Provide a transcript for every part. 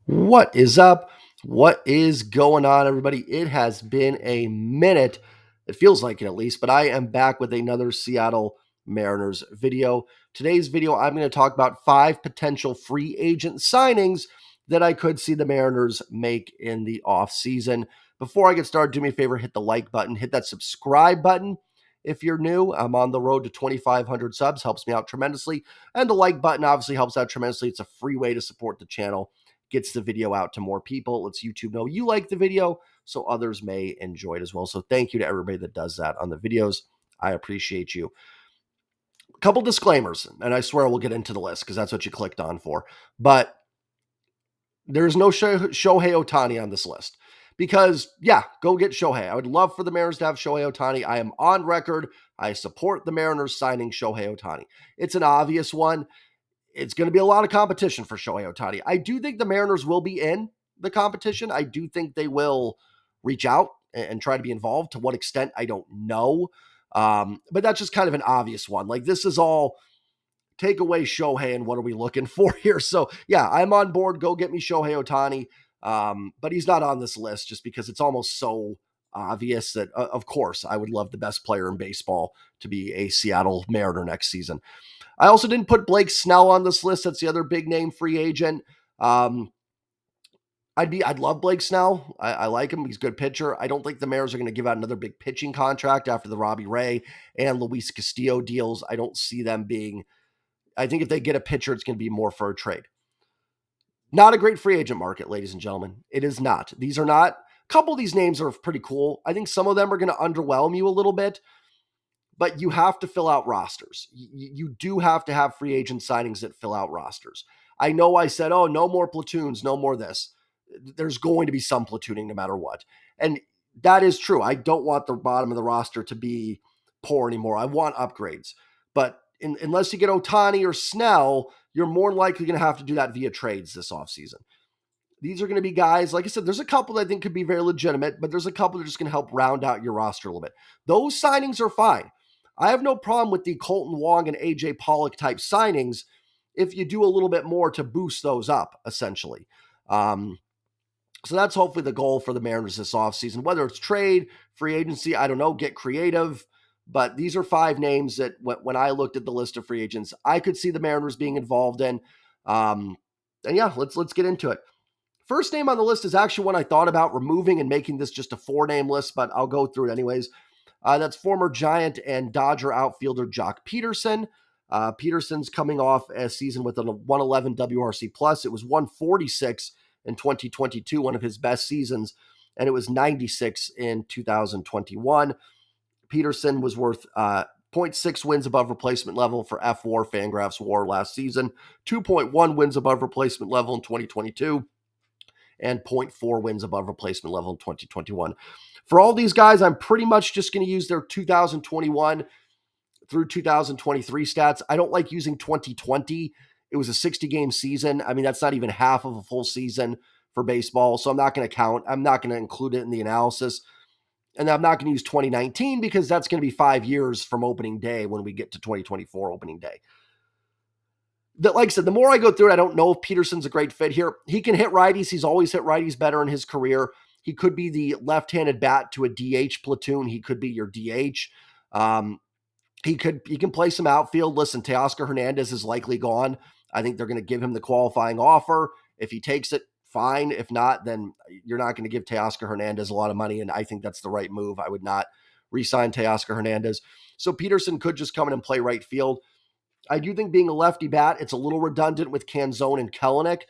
What is up? What is going on, everybody? It has been a minute. It feels like it at least, but I am back with another Seattle Mariners video. Today's video, I'm going to talk about 5 potential free agent signings that I could see the Mariners make in the offseason. Before I get started, do me a favor, hit the like button, hit that subscribe button. If you're new, I'm on the road to 2,500 subs, helps me out tremendously. And the like button obviously helps out tremendously. It's a free way to support the channel, gets the video out to more people, lets YouTube know you like the video so others may enjoy it as well. So thank you to everybody that does that on the videos. I appreciate you. A couple disclaimers, and I swear we'll get into the list because that's what you clicked on for. But there's no Shohei Ohtani on this list because, yeah, go get Shohei. I would love for the Mariners to have Shohei Ohtani. I am on record. I support the Mariners signing Shohei Ohtani. It's an obvious one. It's going to be a lot of competition for Shohei Ohtani. I do think the Mariners will be in the competition. I do think they will reach out and try to be involved. To what extent, I don't know. But that's just kind of an obvious one. Like, this is all take away Shohei and what are we looking for here? So, yeah, I'm on board. Go get me Shohei Ohtani. But he's not on this list just because it's almost so obvious that, of course, I would love the best player in baseball to be a Seattle Mariner next season. I also didn't put Blake Snell on this list. That's the other big name free agent. I'd love Blake Snell. I like him. He's a good pitcher. I don't think the Mariners are going to give out another big pitching contract after the Robbie Ray and Luis Castillo deals. I don't see them being. I think if they get a pitcher, it's going to be more for a trade. Not a great free agent market, ladies and gentlemen. It is not. These are not. A couple of these names are pretty cool. I think some of them are going to underwhelm you a little bit, but you have to fill out rosters. You do have to have free agent signings that fill out rosters. I know I said, oh, no more platoons, no more this. There's going to be some platooning no matter what. And that is true. I don't want the bottom of the roster to be poor anymore. I want upgrades. But unless you get Ohtani or Snell, you're more likely going to have to do that via trades this offseason. These are going to be guys, like I said, there's a couple that I think could be very legitimate, but there's a couple that are just going to help round out your roster a little bit. Those signings are fine. I have no problem with the Colton Wong and AJ Pollock type signings if you do a little bit more to boost those up, essentially. So that's hopefully the goal for the Mariners this offseason. Whether it's trade, free agency, I don't know, get creative. But these are 5 names that when I looked at the list of free agents, I could see the Mariners being involved in. And yeah, let's get into it. First name on the list is actually one I thought about removing and making this just a 4-name list, but I'll go through it anyways. That's former Giant and Dodger outfielder Joc Pederson. Pederson's coming off a season with a 111 WRC plus. It was 146 in 2022, one of his best seasons, and it was 96 in 2021. Pederson was worth 0.6 wins above replacement level for F-WAR, Fangraphs WAR last season, 2.1 wins above replacement level in 2022, and 0.4 wins above replacement level in 2021. For all these guys, I'm pretty much just going to use their 2021 through 2023 stats. I don't like using 2020. It was a 60-game season. I mean, that's not even half of a full season for baseball, so I'm not going to count. I'm not going to include it in the analysis. And I'm not going to use 2019 because that's going to be 5 years from opening day when we get to 2024 opening day. Like I said, the more I go through it, I don't know if Pederson's a great fit here. He can hit righties. He's always hit righties better in his career. He could be the left-handed bat to a DH platoon. He could be your DH. He can play some outfield. Listen, Teoscar Hernandez is likely gone. I think they're going to give him the qualifying offer. If he takes it, fine. If not, then you're not going to give Teoscar Hernandez a lot of money, and I think that's the right move. I would not re-sign Teoscar Hernandez. So Pederson could just come in and play right field. I do think being a lefty bat, it's a little redundant with Canzone and Kelenic.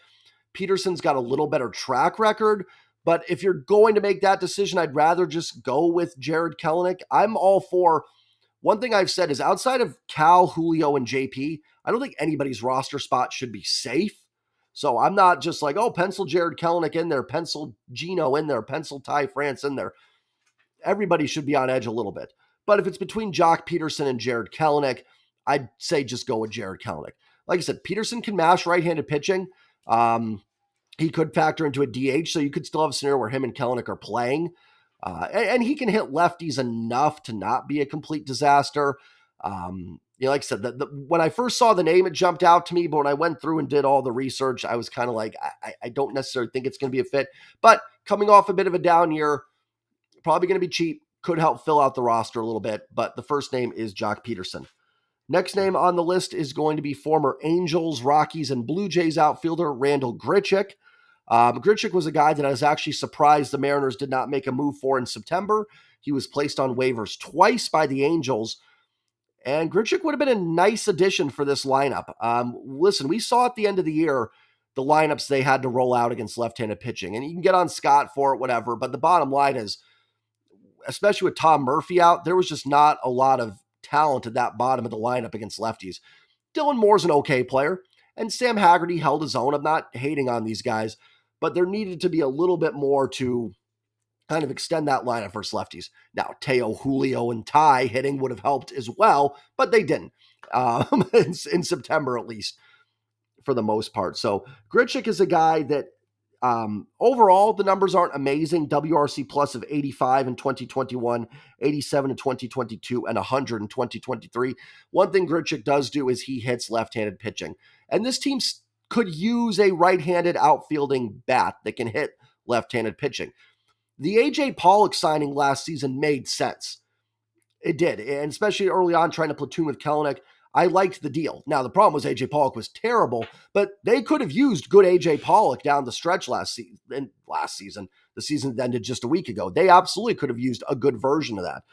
Pederson's got a little better track record, but if you're going to make that decision, I'd rather just go with Jared Kelenic. I'm all for. One thing I've said is outside of Cal, Julio, and JP, I don't think anybody's roster spot should be safe. So I'm not just like, oh, pencil Jared Kelenic in there, pencil Gino in there, pencil Ty France in there. Everybody should be on edge a little bit. But if it's between Joc Pederson and Jared Kelenic, I'd say just go with Jared Kelenic. Like I said, Pederson can mash right-handed pitching. He could factor into a DH, so you could still have a scenario where him and Kelenic are playing. And he can hit lefties enough to not be a complete disaster. like I said, when I first saw the name, it jumped out to me. But when I went through and did all the research, I was kind of like, I don't necessarily think it's going to be a fit. But coming off a bit of a down year, probably going to be cheap, could help fill out the roster a little bit. But the first name is Joc Pederson. Next name on the list is going to be former Angels, Rockies, and Blue Jays outfielder Randal Grichuk. Grichuk was a guy that I was actually surprised the Mariners did not make a move for in September. He was placed on waivers twice by the Angels, and Grichuk would have been a nice addition for this lineup. Listen, we saw at the end of the year the lineups they had to roll out against left-handed pitching, and you can get on Scott for it, whatever, but the bottom line is, especially with Tom Murphy out, there was just not a lot of talent at that bottom of the lineup against lefties. Dylan Moore's an okay player, and Sam Haggerty held his own. I'm not hating on these guys, but there needed to be a little bit more to kind of extend that lineup versus lefties. Now, Teo, Julio, and Ty hitting would have helped as well, but they didn't in September at least for the most part. So Grichuk is a guy that overall, the numbers aren't amazing. WRC plus of 85 in 2021, 87 in 2022, and 100 in 2023. One thing Grichuk does do is he hits left-handed pitching. And this team could use a right-handed outfielding bat that can hit left-handed pitching. The A.J. Pollock signing last season made sense. It did, and especially early on trying to platoon with Kelenic. I liked the deal. Now, the problem was A.J. Pollock was terrible, but they could have used good A.J. Pollock down the stretch last season, the season that ended just a week ago. They absolutely could have used a good version of that.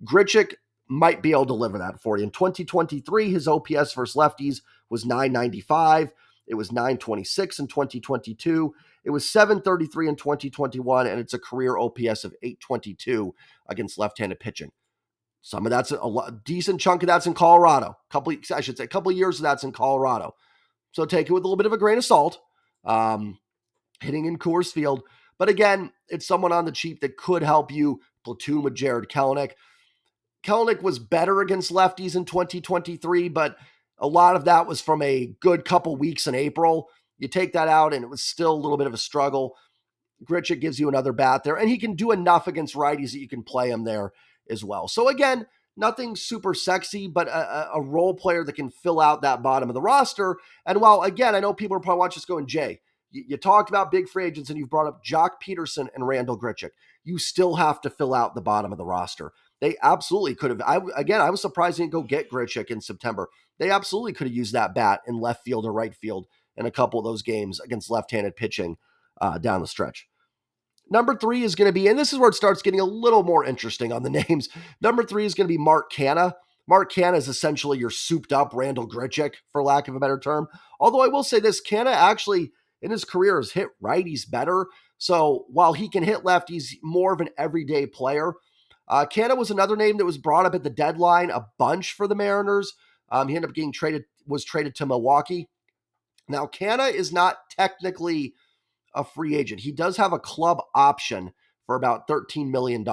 Grichuk might be able to deliver that for you. In 2023, his OPS versus lefties was 995. It was 926 in 2022. It was 733 in 2021, and it's a career OPS of 822 against left-handed pitching. Some of that's a decent chunk of that's in Colorado. A couple of years of that's in Colorado. So take it with a little bit of a grain of salt. Hitting in Coors Field. But again, it's someone on the cheap that could help you platoon with Jarred Kelenic. Kelenic was better against lefties in 2023, but a lot of that was from a good couple weeks in April. You take that out, and it was still a little bit of a struggle. Grichuk gives you another bat there, and he can do enough against righties that you can play him there as well. So again, nothing super sexy, but a role player that can fill out that bottom of the roster. And while, again, I know people are probably watching this going, Jay, you talked about big free agents and you've brought up Joc Pederson and Randal Grichuk. You still have to fill out the bottom of the roster. They absolutely could have. I was surprised they didn't go get Grichuk in September. They absolutely could have used that bat in left field or right field in a couple of those games against left-handed pitching down the stretch. Number 3 is going to be, and this is where it starts getting a little more interesting on the names. Number 3 is going to be Mark Canha. Mark Canha is essentially your souped-up Randal Grichuk, for lack of a better term. Although I will say this, Canha actually, in his career, has hit righties better. So while he can hit lefties, more of an everyday player. Canha was another name that was brought up at the deadline a bunch for the Mariners. He ended up was traded to Milwaukee. Now, Canha is not technically a free agent. He does have a club option for about $13 million.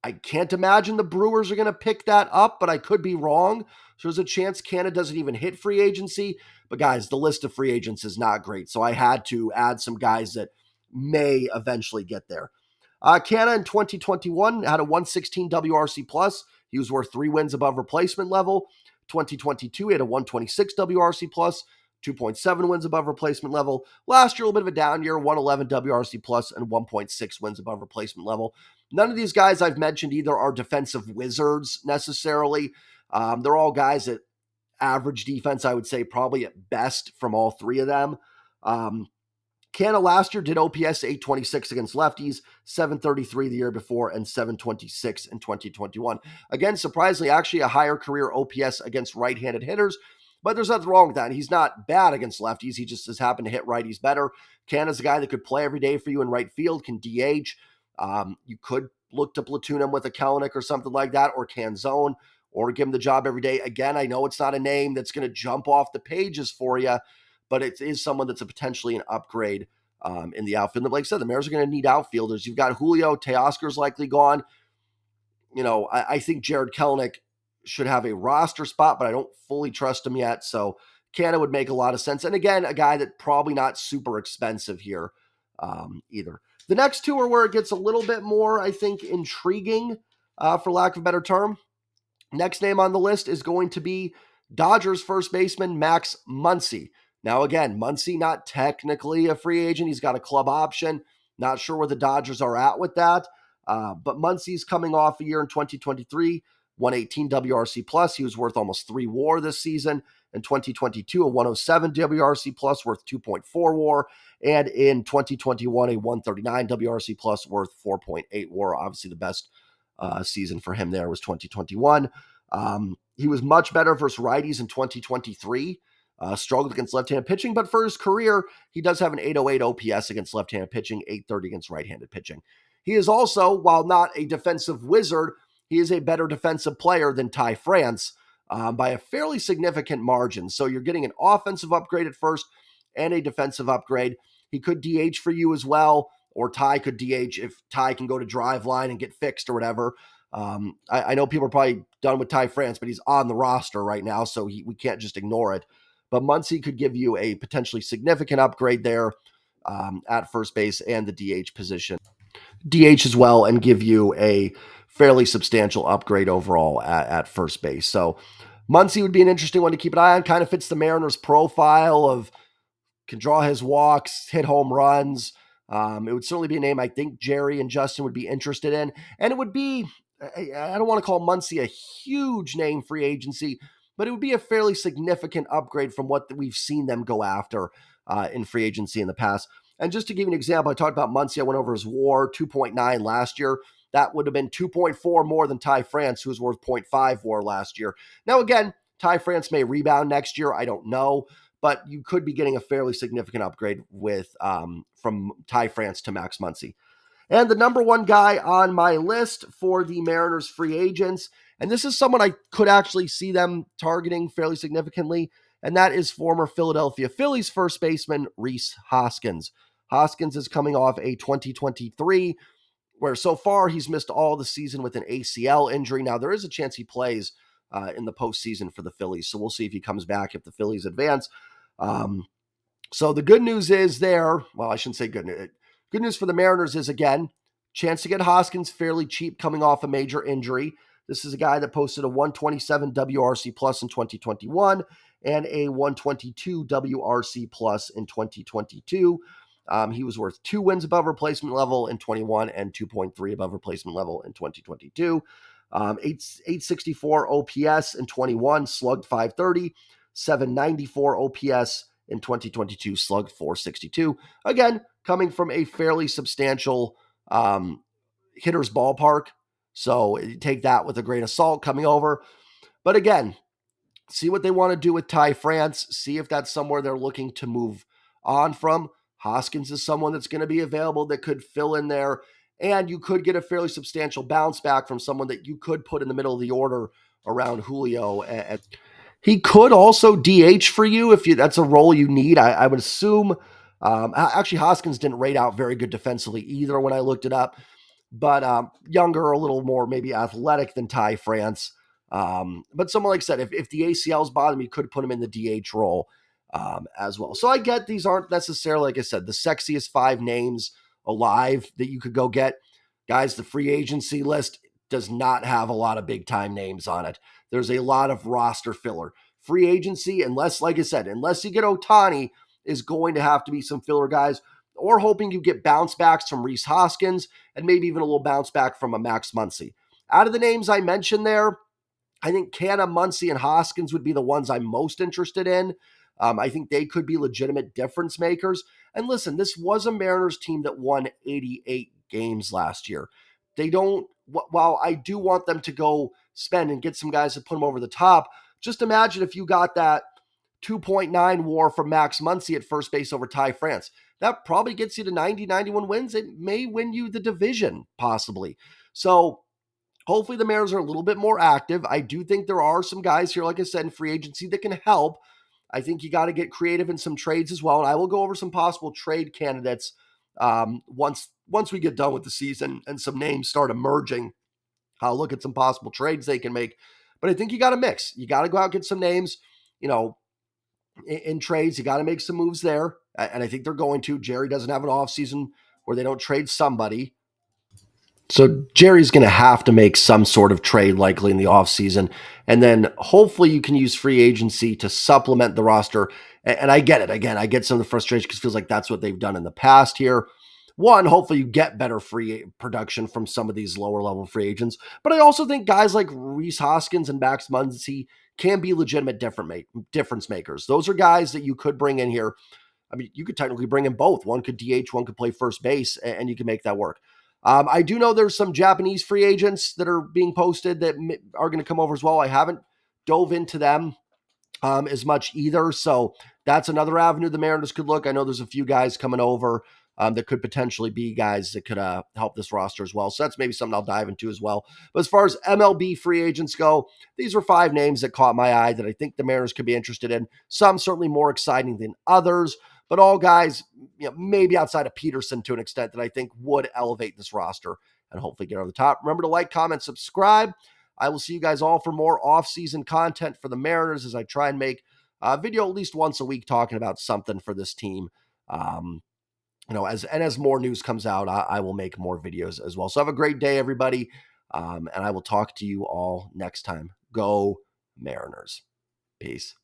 I can't imagine the Brewers are going to pick that up, but I could be wrong. So there's a chance Canha doesn't even hit free agency. But guys, the list of free agents is not great. So I had to add some guys that may eventually get there. Canha in 2021 had a 116 WRC plus. He was worth 3 wins above replacement level. 2022, he had a 126 WRC plus. 2.7 wins above replacement level. Last year, a little bit of a down year, 111 WRC plus and 1.6 wins above replacement level. None of these guys I've mentioned either are defensive wizards necessarily. They're all guys at average defense, I would say, probably at best from all 3 of them. Canha last year did OPS 826 against lefties, 733 the year before, and 726 in 2021. Again, surprisingly, actually a higher career OPS against right-handed hitters. But there's nothing wrong with that. He's not bad against lefties. He just has happened to hit righties better. Canha's a guy that could play every day for you in right field, can DH. You could look to platoon him with a Kelenic or something like that, or can zone, or give him the job every day. Again, I know it's not a name that's going to jump off the pages for you, but it is someone that's a potentially an upgrade in the outfield. Like I said, the Mariners are going to need outfielders. You've got Julio. Teoscar's likely gone. I think Jarred Kelenic should have a roster spot, but I don't fully trust him yet. So Canha would make a lot of sense. And again, a guy that probably not super expensive here either. The next 2 are where it gets a little bit more, I think, intriguing, for lack of a better term. Next name on the list is going to be Dodgers first baseman Max Muncy. Now, again, Muncy not technically a free agent. He's got a club option. Not sure where the Dodgers are at with that. But Muncy's coming off a year in 2023, 118 WRC plus. He was worth almost 3 WAR this season. In 2022, a 107 WRC plus worth 2.4 WAR. And in 2021, a 139 WRC plus worth 4.8 WAR. Obviously, the best season for him there was 2021. He was much better versus righties in 2023. Struggled against left-handed pitching, but for his career, he does have an 808 OPS against left-handed pitching, 830 against right-handed pitching. He is also, while not a defensive wizard, he is a better defensive player than Ty France by a fairly significant margin. So you're getting an offensive upgrade at first and a defensive upgrade. He could DH for you as well, or Ty could DH if Ty can go to drive line and get fixed or whatever. I know people are probably done with Ty France, but he's on the roster right now, so we can't just ignore it. But Muncy could give you a potentially significant upgrade there at first base and the DH position. DH as well, and give you a fairly substantial upgrade overall at first base. So Muncy would be an interesting one to keep an eye on. Kind of fits the Mariners' profile of can draw his walks, hit home runs. It would certainly be a name I think Jerry and Justin would be interested in. And it would be, I don't want to call Muncy a huge name free agency, but it would be a fairly significant upgrade from what we've seen them go after in free agency in the past. And just to give you an example, I talked about Muncy. I went over his WAR, 2.9 last year. That would have been 2.4 more than Ty France, who was worth 0.5 WAR last year. Now, again, Ty France may rebound next year. I don't know. But you could be getting a fairly significant upgrade with from Ty France to Max Muncy. And the number one guy on my list for the Mariners free agents, and this is someone I could actually see them targeting fairly significantly, and that is former Philadelphia Phillies first baseman Rhys Hoskins. Hoskins is coming off a 2023 where so far he's missed all the season with an ACL injury. Now, there is a chance he plays in the postseason for the Phillies, so we'll see if he comes back if the Phillies advance. So the good news is there, well, I shouldn't say good news. Good news for the Mariners is, again, chance to get Hoskins fairly cheap coming off a major injury. This is a guy that posted a 127 WRC plus in 2021 and a 122 WRC plus in 2022. He was worth 2 wins above replacement level in 21 and 2.3 above replacement level in 2022. 864 OPS in 21, slugged 530. 794 OPS in 2022, slugged 462. Again, coming from a fairly substantial hitter's ballpark. So take that with a grain of salt coming over. But again, see what they want to do with Ty France. See if that's somewhere they're looking to move on from. Hoskins is someone that's going to be available that could fill in there. And you could get a fairly substantial bounce back from someone that you could put in the middle of the order around Julio. He could also DH for you if that's a role you need. I would assume. Actually, Hoskins didn't rate out very good defensively either when I looked it up, but younger, a little more maybe athletic than Ty France. But someone like I said, if the ACL's bottom, you could put him in the DH role as well. So I get these aren't necessarily, like I said, the sexiest 5 names alive that you could go get. Guys, the free agency list does not have a lot of big time names on it. There's a lot of roster filler. Free agency, unless, like I said, unless you get Ohtani, is going to have to be some filler guys, or hoping you get bounce backs from Rhys Hoskins and maybe even a little bounce back from a Max Muncy. Out of the names I mentioned there, I think Canha, Muncy, and Hoskins would be the ones I'm most interested in. I think they could be legitimate difference makers. And listen, this was a Mariners team that won 88 games last year. They don't, while I do want them to go spend and get some guys to put them over the top, just imagine if you got that 2.9 WAR from Max Muncy at first base over Ty France. That probably gets you to 90, 91 wins. It may win you the division, possibly. So hopefully the Mariners are a little bit more active. I do think there are some guys here, like I said, in free agency that can help. I think you got to get creative in some trades as well. And I will go over some possible trade candidates once we get done with the season and some names start emerging. I'll look at some possible trades they can make. But I think you got to mix. You got to go out and get some names, in trades. You got to make some moves there. And I think they're going to. Jerry doesn't have an offseason where they don't trade somebody. So Jerry's going to have to make some sort of trade likely in the offseason. And then hopefully you can use free agency to supplement the roster. And I get it. Again, I get some of the frustration because it feels like that's what they've done in the past here. One, hopefully you get better free production from some of these lower level free agents. But I also think guys like Rhys Hoskins and Max Muncy can be legitimate difference makers. Those are guys that you could bring in here. I mean, you could technically bring in both. One could DH, one could play first base, and you can make that work. I do know there's some Japanese free agents that are being posted that are going to come over as well. I haven't dove into them as much either. So that's another avenue the Mariners could look. I know there's a few guys coming over that could potentially be guys that could help this roster as well. So that's maybe something I'll dive into as well. But as far as MLB free agents go, these were 5 names that caught my eye that I think the Mariners could be interested in. Some certainly more exciting than others, but all guys, maybe outside of Pederson to an extent that I think would elevate this roster and hopefully get over the top. Remember to like, comment, subscribe. I will see you guys all for more off-season content for the Mariners as I try and make a video at least once a week talking about something for this team. As more news comes out, I will make more videos as well. So have a great day, everybody, and I will talk to you all next time. Go Mariners. Peace.